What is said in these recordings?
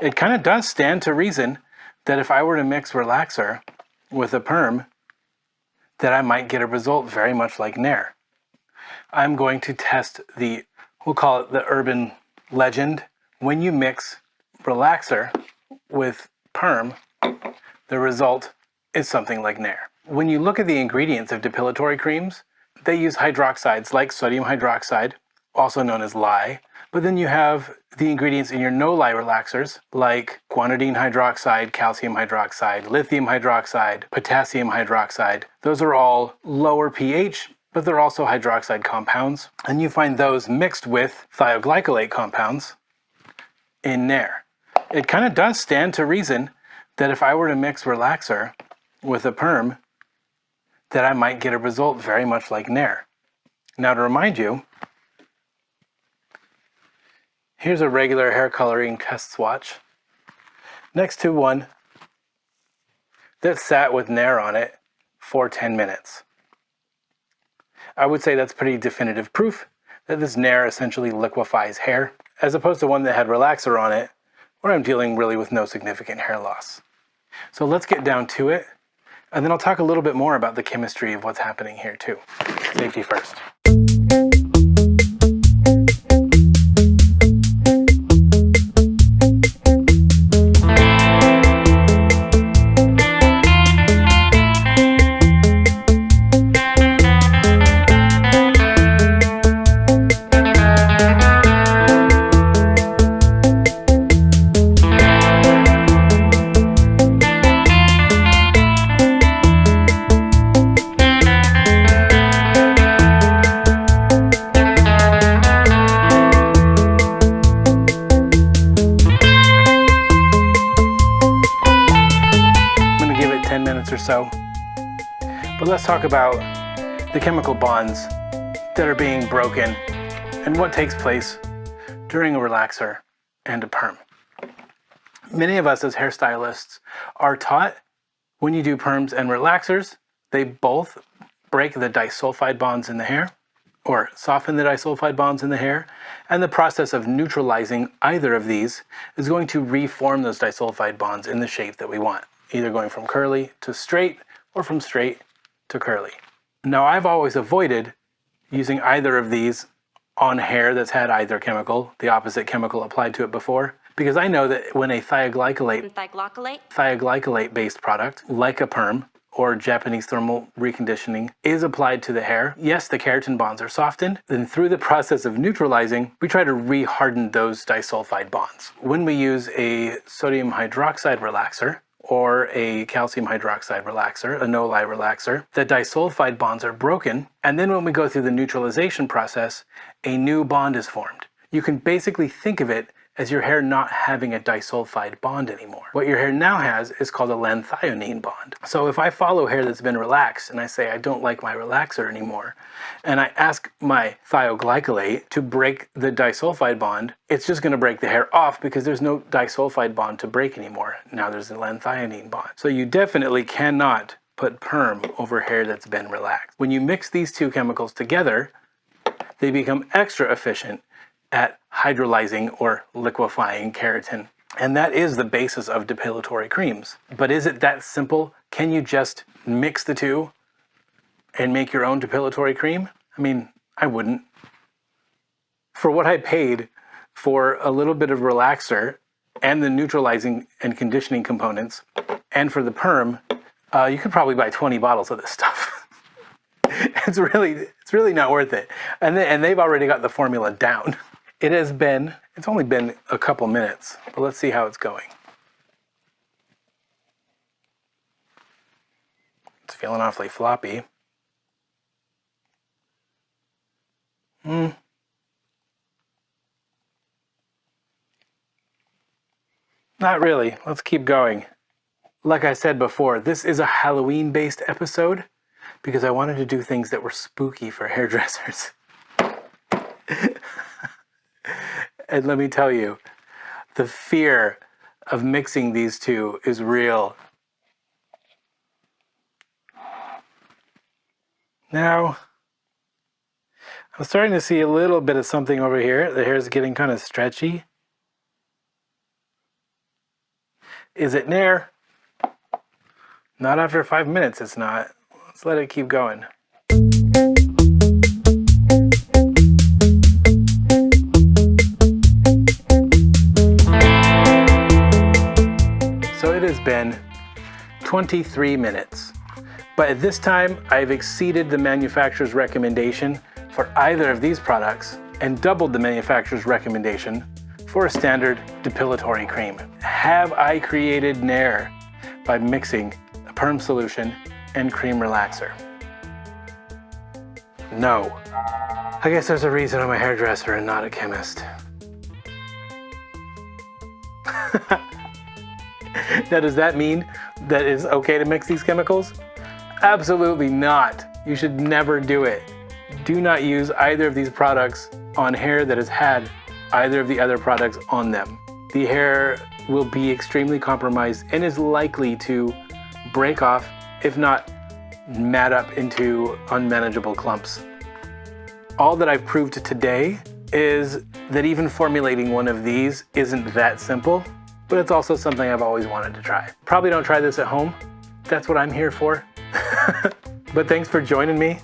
It kind of does stand to reason that if I were to mix relaxer with a perm, that I might get a result very much like Nair. I'm going to test we'll call it the urban legend. When you mix relaxer with perm, the result is something like Nair. When you look at the ingredients of depilatory creams, they use hydroxides like sodium hydroxide, also known as lye. But then you have the ingredients in your no-lye relaxers like guanidine hydroxide, calcium hydroxide, lithium hydroxide, potassium hydroxide. Those are all lower pH, but they're also hydroxide compounds. And you find those mixed with thioglycolate compounds in Nair. It kind of does stand to reason that if I were to mix relaxer with a perm, that I might get a result very much like Nair. Now to remind you, here's a regular hair coloring test swatch next to one that sat with Nair on it for 10 minutes. I would say that's pretty definitive proof that this Nair essentially liquefies hair, as opposed to one that had relaxer on it, where I'm dealing really with no significant hair loss. So let's get down to it, and then I'll talk a little bit more about the chemistry of what's happening here too. Safety first. Or so. But let's talk about the chemical bonds that are being broken and what takes place during a relaxer and a perm. Many of us as hairstylists are taught when you do perms and relaxers, they both break the disulfide bonds in the hair or soften the disulfide bonds in the hair, and the process of neutralizing either of these is going to reform those disulfide bonds in the shape that we want, either going from curly to straight or from straight to curly. Now, I've always avoided using either of these on hair that's had either chemical, the opposite chemical applied to it before, because I know that when a thioglycolate-based product, like a perm or Japanese thermal reconditioning, is applied to the hair, yes, the keratin bonds are softened. Then through the process of neutralizing, we try to re-harden those disulfide bonds. When we use a sodium hydroxide relaxer, or a calcium hydroxide relaxer, a no-lye relaxer, the disulfide bonds are broken, and then when we go through the neutralization process, a new bond is formed. You can basically think of it as your hair not having a disulfide bond anymore. What your hair now has is called a lanthionine bond. So if I follow hair that's been relaxed and I say I don't like my relaxer anymore, and I ask my thioglycolate to break the disulfide bond, it's just gonna break the hair off because there's no disulfide bond to break anymore. Now there's a lanthionine bond. So you definitely cannot put perm over hair that's been relaxed. When you mix these two chemicals together, they become extra efficient at hydrolyzing or liquefying keratin. And that is the basis of depilatory creams. But is it that simple? Can you just mix the two and make your own depilatory cream? I mean, I wouldn't. For what I paid for a little bit of relaxer and the neutralizing and conditioning components, and for the perm, you could probably buy 20 bottles of this stuff. It's really not worth it. And they've already got the formula down. It's only been a couple minutes, but let's see how it's going. It's feeling awfully floppy. Not really. Let's keep going. Like I said before, this is a Halloween-based episode because I wanted to do things that were spooky for hairdressers. And let me tell you, the fear of mixing these two is real. Now, I'm starting to see a little bit of something over here. The hair is getting kind of stretchy. Is it Nair? Not after 5 minutes, it's not. Let's let it keep going. So it has been 23 minutes. But at this time, I've exceeded the manufacturer's recommendation for either of these products and doubled the manufacturer's recommendation for a standard depilatory cream. Have I created Nair by mixing a perm solution and cream relaxer? No. I guess there's a reason I'm a hairdresser and not a chemist. Now, does that mean that it's okay to mix these chemicals? Absolutely not. You should never do it. Do not use either of these products on hair that has had either of the other products on them. The hair will be extremely compromised and is likely to break off, if not mat up into unmanageable clumps. All that I've proved today is that even formulating one of these isn't that simple, but it's also something I've always wanted to try. Probably don't try this at home. That's what I'm here for. But thanks for joining me.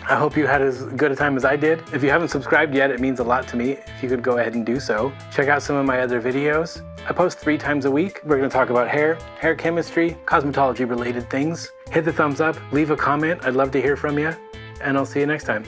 I hope you had as good a time as I did. If you haven't subscribed yet, it means a lot to me if you could go ahead and do so. Check out some of my other videos. I post 3 times a week. We're gonna talk about hair chemistry, cosmetology related things. Hit the thumbs up, leave a comment. I'd love to hear from you, and I'll see you next time.